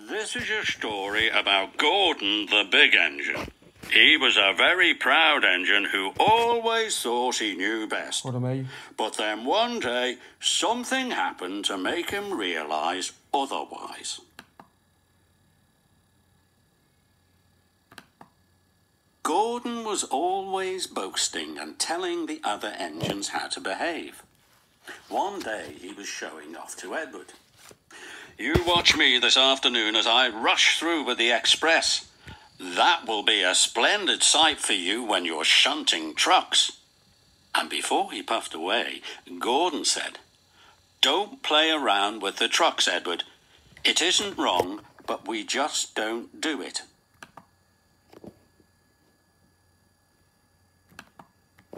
This is a story about Gordon the Big Engine. He was a very proud engine who always thought he knew best. But then one day, something happened to make him realise otherwise. Gordon was always boasting and telling the other engines how to behave. One day he was showing off to Edward. "You watch me this afternoon as I rush through with the express. That will be a splendid sight for you when you're shunting trucks." And before he puffed away, Gordon said, "Don't play around with the trucks, Edward. It isn't wrong, but we just don't do it."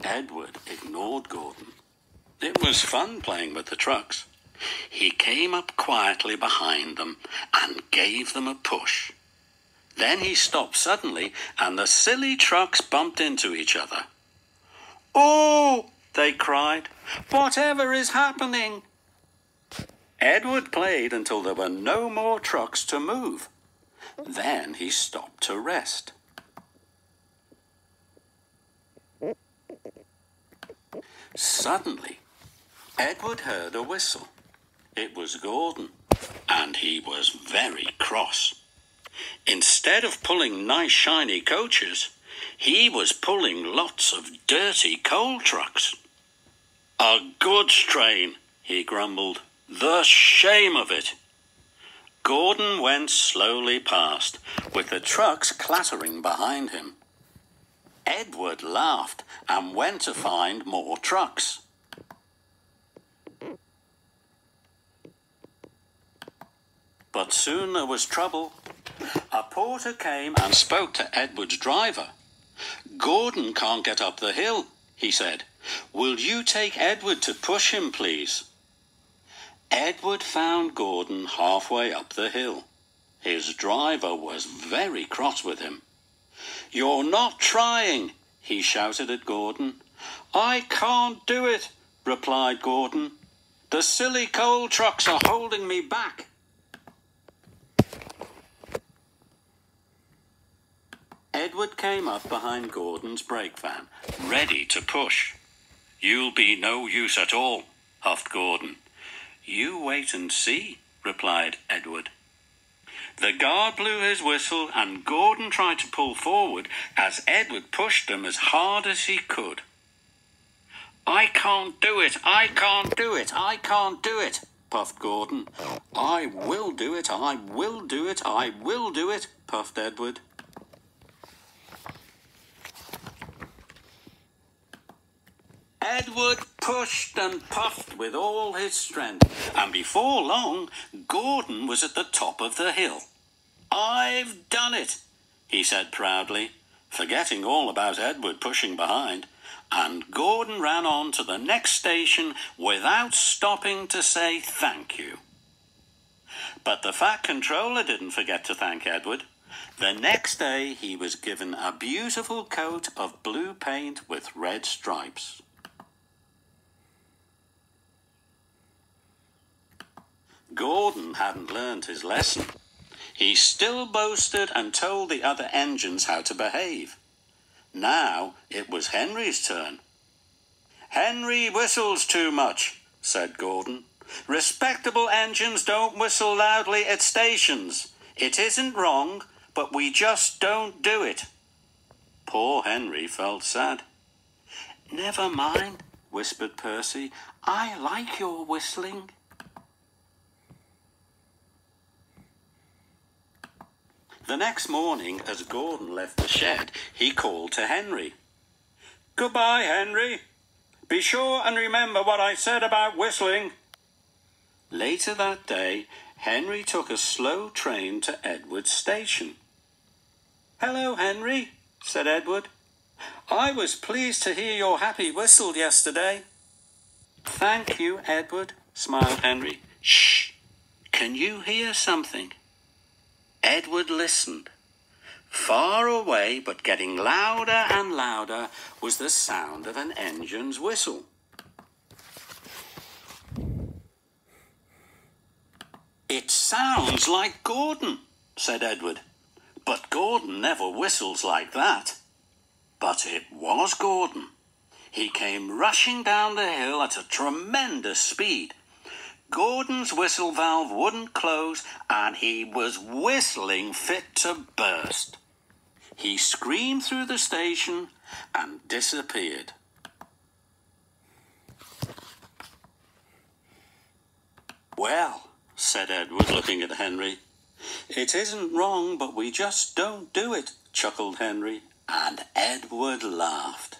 Edward ignored Gordon. It was fun playing with the trucks. He came up quietly behind them and gave them a push. Then he stopped suddenly, and the silly trucks bumped into each other. "Oh!" they cried. "Whatever is happening?" Edward played until there were no more trucks to move. Then he stopped to rest. Suddenly, Edward heard a whistle. It was Gordon, and he was very cross. Instead of pulling nice shiny coaches, he was pulling lots of dirty coal trucks. "A goods train," he grumbled. "The shame of it." Gordon went slowly past, with the trucks clattering behind him. Edward laughed and went to find more trucks. But soon there was trouble. A porter came and spoke to Edward's driver. "Gordon can't get up the hill," he said. "Will you take Edward to push him, please?" Edward found Gordon halfway up the hill. His driver was very cross with him. "You're not trying," he shouted at Gordon. "I can't do it," replied Gordon. "The silly coal trucks are holding me back." Edward came up behind Gordon's brake van, ready to push. "You'll be no use at all," huffed Gordon. "You wait and see," replied Edward. The guard blew his whistle, and Gordon tried to pull forward as Edward pushed him as hard as he could. "I can't do it, I can't do it, I can't do it," puffed Gordon. "I will do it, I will do it, I will do it," puffed Edward. Edward pushed and puffed with all his strength, and before long, Gordon was at the top of the hill. "I've done it," he said proudly, forgetting all about Edward pushing behind, and Gordon ran on to the next station without stopping to say thank you. But the Fat Controller didn't forget to thank Edward. The next day, he was given a beautiful coat of blue paint with red stripes. Gordon hadn't learned his lesson. He still boasted and told the other engines how to behave. Now it was Henry's turn. "Henry whistles too much," said Gordon. "Respectable engines don't whistle loudly at stations. It isn't wrong, but we just don't do it." Poor Henry felt sad. "Never mind," whispered Percy. "I like your whistling." The next morning, as Gordon left the shed, he called to Henry. "Goodbye, Henry. Be sure and remember what I said about whistling." Later that day, Henry took a slow train to Edward's station. "Hello, Henry," said Edward. "I was pleased to hear your happy whistle yesterday." "Thank you, Edward," smiled Henry. "Shh! Can you hear something?" Edward listened. Far away, but getting louder and louder, was the sound of an engine's whistle. "It sounds like Gordon," said Edward. But Gordon never whistles like that. But it was Gordon. He came rushing down the hill at a tremendous speed. Gordon's whistle valve wouldn't close, and he was whistling fit to burst. He screamed through the station and disappeared. "Well," said Edward, looking at Henry. "It isn't wrong, but we just don't do it," chuckled Henry, and Edward laughed.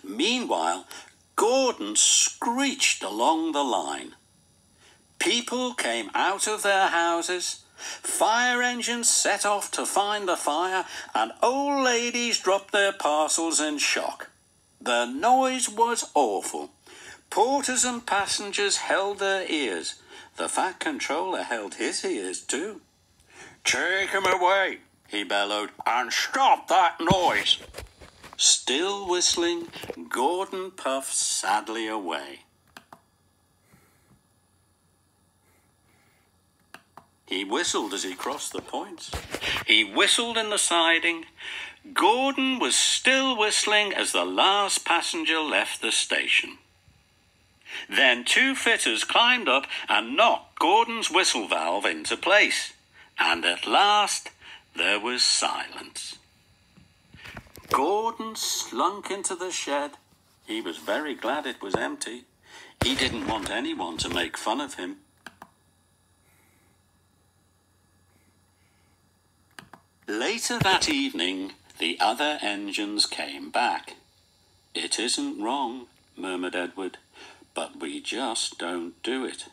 Meanwhile, Gordon screeched along the line. People came out of their houses, fire engines set off to find the fire, and old ladies dropped their parcels in shock. The noise was awful. Porters and passengers held their ears. The Fat Controller held his ears too. "Take him away," he bellowed, "and stop that noise." Still whistling, Gordon puffed sadly away. He whistled as he crossed the points. He whistled in the siding. Gordon was still whistling as the last passenger left the station. Then 2 fitters climbed up and knocked Gordon's whistle valve into place. And at last there was silence. Gordon slunk into the shed. He was very glad it was empty. He didn't want anyone to make fun of him. Later that evening, the other engines came back. "It isn't wrong," murmured Edward, "but we just don't do it."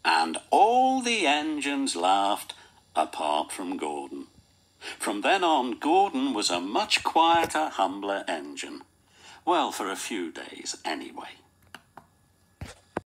And all the engines laughed, apart from Gordon. From then on, Gordon was a much quieter, humbler engine. Well, for a few days anyway.